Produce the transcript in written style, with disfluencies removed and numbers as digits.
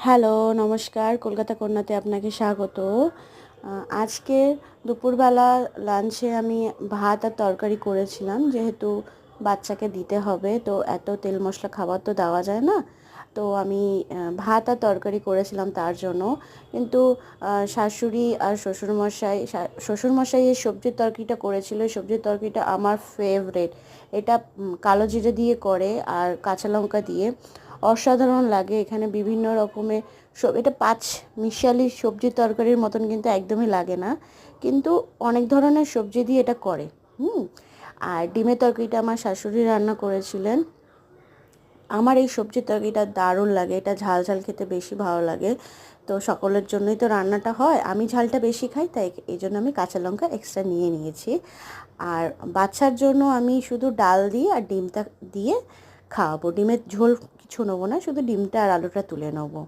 Hello, নমস্কার। কলকাতা কন্যাতে আপনাকে স্বাগত। আজকে দুপুরবেলা লাঞ্চে আমি ভাত আর তরকারি করেছিলাম, যেহেতু বাচ্চাকে দিতে হবে, তো এত তেল মশলা খাবার তো দেওয়া যায় না। তো আমি ভাত আর তরকারি করেছিলাম তার জন্য। কিন্তু শাশুড়ি আর শ্বশুরমশাই এই সবজির তরকারিটা করেছিল। এই সবজির তরকারিটা আমার ফেভারেট। এটা কালো জিরে দিয়ে করে আর কাঁচা লঙ্কা দিয়ে অসাধারণ লাগে। এখানে বিভিন্ন রকমের এটা পাঁচ মিশালি সবজির তরকারির মতন কিন্তু একদমই লাগে না, কিন্তু অনেক ধরনের সবজি দিয়ে এটা করে। আর ডিমের তরকারিটা আমার শাশুড়ি রান্না করেছিলেন। আমার এই সবজির তরকারিটা দারুণ লাগে, এটা ঝাল ঝাল খেতে বেশি ভালো লাগে। তো সকলের জন্যই তো রান্নাটা হয়, আমি ঝালটা বেশি খাই, তাই এই জন্য আমি কাঁচা লঙ্কা এক্সট্রা নিয়ে নিয়েছি। আর বাচ্চার জন্য আমি শুধু ডাল দিয়ে আর ডিমটা দিয়ে খাওয়াবো। ডিমের ঝোল কিছু নেবো না, শুধু ডিমটা আর আলুটা তুলে নেবো।